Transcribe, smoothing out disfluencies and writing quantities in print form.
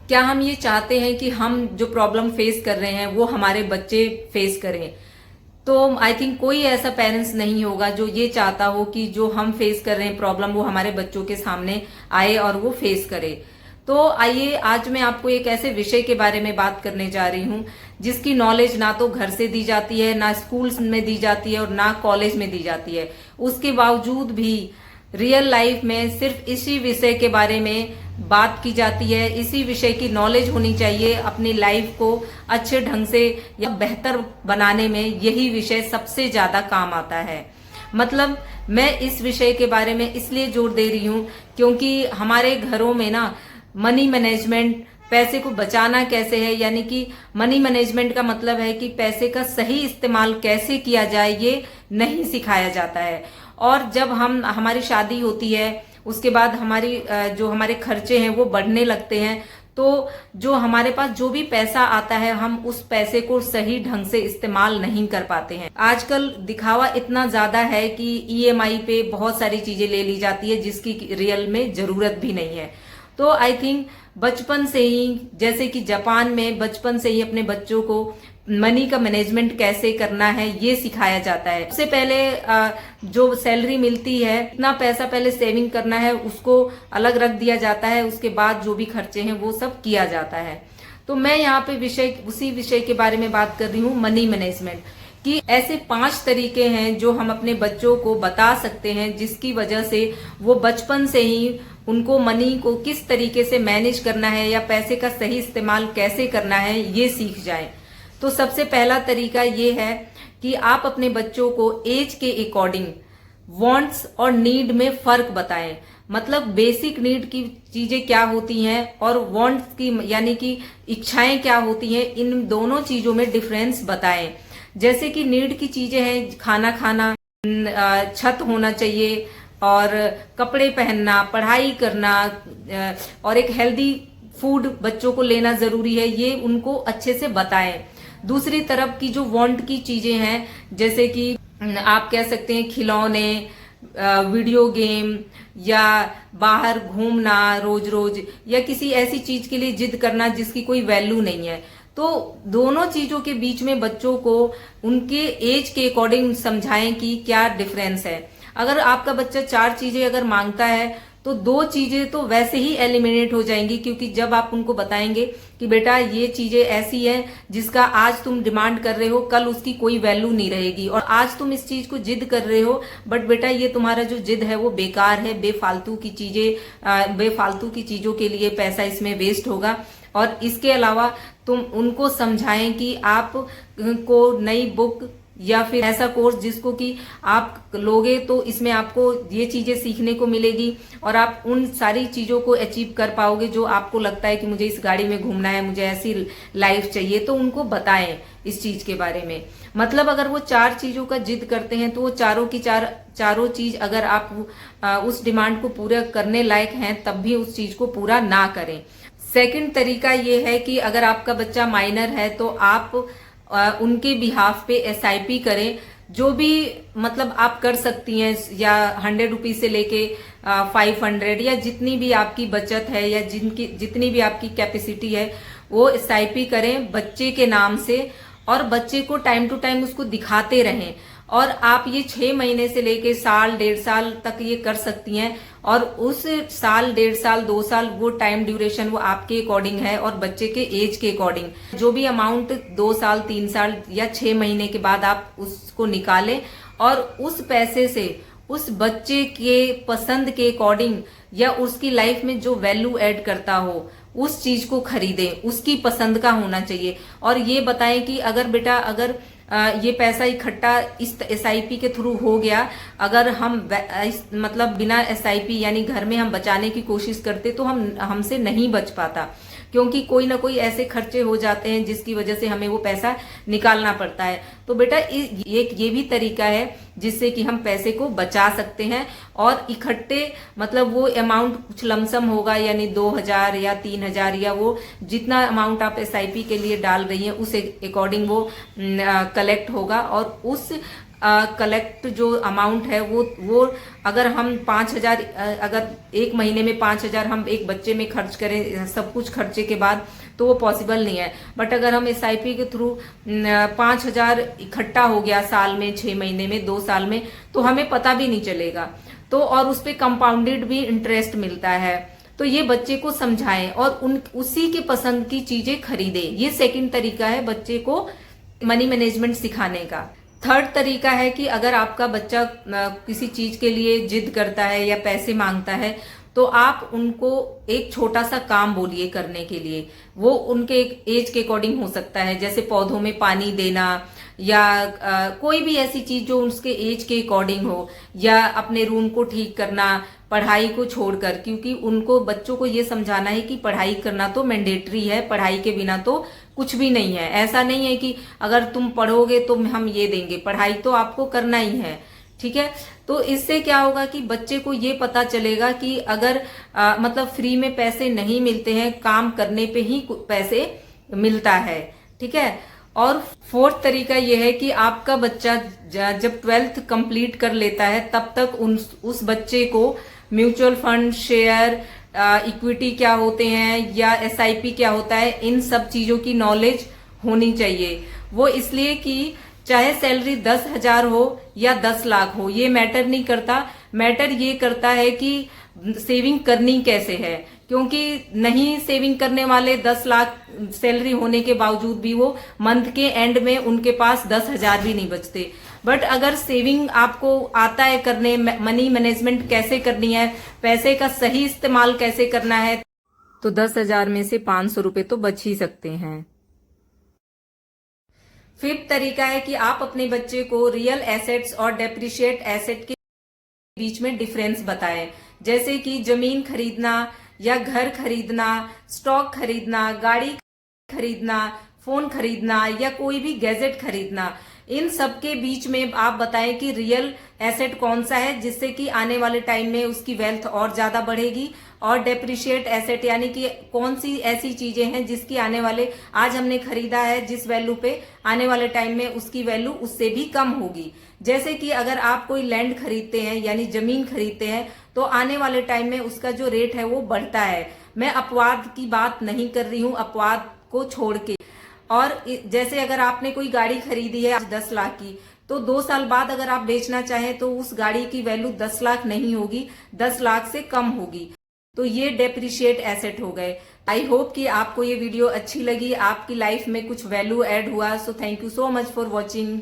क्या हम ये चाहते हैं कि हम जो प्रॉब्लम फेस कर रहे हैं वो हमारे बच्चे फेस करें? तो आई थिंक कोई ऐसा पेरेंट्स नहीं होगा जो ये चाहता हो कि जो हम फेस कर रहे हैं प्रॉब्लम वो हमारे बच्चों के सामने आए और वो फेस करे। तो आइए आज मैं आपको एक ऐसे विषय के बारे में बात करने जा रही हूँ जिसकी नॉलेज ना तो घर से दी जाती है, ना स्कूल्स में दी जाती है और ना कॉलेज में दी जाती है। उसके बावजूद भी रियल लाइफ में सिर्फ इसी विषय के बारे में बात की जाती है। इसी विषय की नॉलेज होनी चाहिए अपनी लाइफ को अच्छे ढंग से या बेहतर बनाने में। यही विषय सबसे ज्यादा काम आता है। मतलब मैं इस विषय के बारे में इसलिए जोर दे रही हूँ क्योंकि हमारे घरों में ना मनी मैनेजमेंट, पैसे को बचाना कैसे है, यानी कि मनी मैनेजमेंट का मतलब है कि पैसे का सही इस्तेमाल कैसे किया जाए, ये नहीं सिखाया जाता है। और जब हमारी शादी होती है उसके बाद जो हमारे खर्चे हैं वो बढ़ने लगते हैं, तो जो हमारे पास जो भी पैसा आता है हम उस पैसे को सही ढंग से इस्तेमाल नहीं कर पाते हैं। आजकल दिखावा इतना ज्यादा है कि ईएमआई पे बहुत सारी चीजें ले ली जाती है जिसकी रियल में जरूरत भी नहीं है। तो आई थिंक बचपन से ही, जैसे कि जापान में बचपन से ही अपने बच्चों को मनी का मैनेजमेंट कैसे करना है ये सिखाया जाता है। सबसे पहले जो सैलरी मिलती है इतना पैसा पहले सेविंग करना है, उसको अलग रख दिया जाता है। उसके बाद जो भी खर्चे हैं वो सब किया जाता है। तो मैं यहाँ पे उसी विषय के बारे में बात कर रही हूँ, मनी मैनेजमेंट कि ऐसे 5 तरीके हैं जो हम अपने बच्चों को बता सकते हैं जिसकी वजह से वो बचपन से ही उनको मनी को किस तरीके से मैनेज करना है या पैसे का सही इस्तेमाल कैसे करना है ये सीख जाएं। तो सबसे पहला तरीका ये है कि आप अपने बच्चों को एज के अकॉर्डिंग वांट्स और नीड में फर्क बताएं। मतलब बेसिक नीड की चीजें क्या होती हैं और वांट्स की यानी कि इच्छाएं क्या होती हैं, इन दोनों चीजों में डिफरेंस बताएं। जैसे कि नीड की चीजें हैं खाना खाना, छत होना चाहिए और कपड़े पहनना, पढ़ाई करना और एक हेल्दी फूड बच्चों को लेना जरूरी है, ये उनको अच्छे से बताएं। दूसरी तरफ की जो वांट की चीजें हैं जैसे कि आप कह सकते हैं खिलौने, वीडियो गेम या बाहर घूमना रोज रोज, या किसी ऐसी चीज के लिए जिद करना जिसकी कोई वैल्यू नहीं है। तो दोनों चीजों के बीच में बच्चों को उनके एज के अकॉर्डिंग समझाएं कि क्या डिफरेंस है। अगर आपका बच्चा 4 चीजें अगर मांगता है तो 2 चीजें तो वैसे ही एलिमिनेट हो जाएंगी, क्योंकि जब आप उनको बताएंगे कि बेटा ये चीजें ऐसी हैं जिसका आज तुम डिमांड कर रहे हो, कल उसकी कोई वैल्यू नहीं रहेगी, और आज तुम इस चीज को जिद कर रहे हो बट बेटा ये तुम्हारा जो जिद है वो बेकार है, बेफालतू की चीजों के लिए पैसा इसमें वेस्ट होगा। और इसके अलावा तुम उनको समझाएं कि आप को नई बुक या फिर ऐसा कोर्स जिसको कि आप लोगे तो इसमें आपको ये चीजें सीखने को मिलेगी और आप उन सारी चीजों को अचीव कर पाओगे जो आपको लगता है कि मुझे इस गाड़ी में घूमना है, मुझे ऐसी लाइफ चाहिए। तो उनको बताएं इस चीज के बारे में। मतलब अगर वो 4 चीजों का जिद करते हैं तो वो चारों चीज अगर आप उस डिमांड को पूरा करने लायक हैं तब भी उस चीज को पूरा ना करें। सेकंड तरीका ये है कि अगर आपका बच्चा माइनर है तो आप उनके बिहाफ पे एसआईपी करें। जो भी मतलब आप कर सकती हैं, या 100 रुपीज से लेके 500 या जितनी भी आपकी बचत है या जितनी भी आपकी कैपेसिटी है वो एसआईपी करें बच्चे के नाम से, और बच्चे को टाइम टू टाइम उसको दिखाते रहें। और आप ये 6 महीने से लेके साल 1.5 साल तक ये कर सकती हैं, और उस साल 1.5 साल 2 साल वो टाइम ड्यूरेशन वो आपके अकॉर्डिंग है और बच्चे के एज के अकॉर्डिंग जो भी अमाउंट 2 साल 3 साल या 6 महीने के बाद आप उसको निकालें और उस पैसे से उस बच्चे के पसंद के अकॉर्डिंग या उसकी लाइफ में जो वैल्यू ऐड करता हो उस चीज को खरीदें, उसकी पसंद का होना चाहिए। और ये बताएं कि अगर बेटा अगर ये पैसा इकट्ठा इस एसआईपी के थ्रू हो गया, अगर हम मतलब बिना एसआईपी यानी घर में हम बचाने की कोशिश करते तो हमसे नहीं बच पाता, क्योंकि कोई ना कोई ऐसे खर्चे हो जाते हैं जिसकी वजह से हमें वो पैसा निकालना पड़ता है। तो बेटा ये भी तरीका है जिससे कि हम पैसे को बचा सकते हैं। और इकट्ठे मतलब वो अमाउंट कुछ लमसम होगा, यानी 2000 या 3000 या वो जितना अमाउंट आप एसआईपी के लिए डाल रही हैं उस अकॉर्डिंग वो कलेक्ट होगा, और उस कलेक्ट जो अमाउंट है वो अगर हम 5,000 अगर एक महीने में 5,000 हम एक बच्चे में खर्च करें सब कुछ खर्चे के बाद, तो वो पॉसिबल नहीं है। बट अगर हम SIP के थ्रू 5,000 इकट्ठा हो गया साल में, 6 महीने में, 2 साल में, तो हमें पता भी नहीं चलेगा। तो और उस पे कंपाउंडेड भी इंटरेस्ट मिलता है। तो ये बच्चे को समझाएं और उसी के पसंद की चीजें खरीदें। ये सेकंड तरीका है बच्चे को मनी मैनेजमेंट सिखाने का। थर्ड तरीका है कि अगर आपका बच्चा किसी चीज के लिए जिद करता है या पैसे मांगता है, तो आप उनको एक छोटा सा काम बोलिए करने के लिए। वो उनके एज के अकॉर्डिंग हो सकता है, जैसे पौधों में पानी देना या कोई भी ऐसी चीज जो उसके एज के अकॉर्डिंग हो, या अपने रूम को ठीक करना पढ़ाई को छोड़कर, क्योंकि उनको बच्चों को ये समझाना है कि पढ़ाई करना तो मैंडेटरी है, पढ़ाई के बिना तो कुछ भी नहीं है। ऐसा नहीं है कि अगर तुम पढ़ोगे तो हम ये देंगे, पढ़ाई तो आपको करना ही है, ठीक है। तो इससे क्या होगा कि बच्चे को ये पता चलेगा कि अगर मतलब फ्री में पैसे नहीं मिलते हैं, काम करने पे ही पैसे मिलता है, ठीक है। और फोर्थ तरीका यह है कि आपका बच्चा जब 12th कंप्लीट कर लेता है तब तक उस बच्चे को म्यूचुअल फंड, शेयर, इक्विटी क्या होते हैं या SIP क्या होता है, इन सब चीजों की नॉलेज होनी चाहिए। वो इसलिए कि चाहे सैलरी 10,000 हो या 10 लाख हो, ये मैटर नहीं करता। मैटर ये करता है कि सेविंग करनी कैसे है, क्योंकि नहीं सेविंग करने वाले 10 लाख सैलरी होने के बावजूद भी वो मंथ के एंड में उनके पास 10,000 भी नहीं बचते। बट अगर सेविंग आपको आता है करने, मनी मैनेजमेंट कैसे करनी है, पैसे का सही इस्तेमाल कैसे करना है, तो 10,000 में से 500 रुपए तो बच ही सकते हैं। फिफ्थ तरीका है कि आप अपने बच्चे को रियल एसेट्स और डेप्रिशिएट एसेट के बीच में डिफरेंस बताएं। जैसे कि जमीन खरीदना या घर खरीदना, स्टॉक खरीदना, गाड़ी खरीदना, फोन खरीदना या कोई भी गैजेट खरीदना, इन सब के बीच में आप बताएं कि रियल एसेट कौन सा है जिससे कि आने वाले टाइम में उसकी वेल्थ और ज्यादा बढ़ेगी, और डेप्रिशिएट एसेट यानी कि कौन सी ऐसी चीजें हैं जिसकी आने वाले, आज हमने खरीदा है जिस वैल्यू पे, आने वाले टाइम में उसकी वैल्यू उससे भी कम होगी। जैसे कि अगर आप कोई लैंड खरीदते हैं यानी जमीन खरीदते हैं, तो आने वाले टाइम में उसका जो रेट है वो बढ़ता है। मैं अपवाद की बात नहीं कर रही हूँ, अपवाद को छोड़ के। और जैसे अगर आपने कोई गाड़ी खरीदी है आज 10 लाख की, तो 2 साल बाद अगर आप बेचना चाहें तो उस गाड़ी की वैल्यू 10 लाख नहीं होगी, 10 लाख से कम होगी। तो ये डेप्रिशिएट एसेट हो गए। आई होप कि आपको ये वीडियो अच्छी लगी, आपकी लाइफ में कुछ वैल्यू ऐड हुआ। So thank you so much for watching.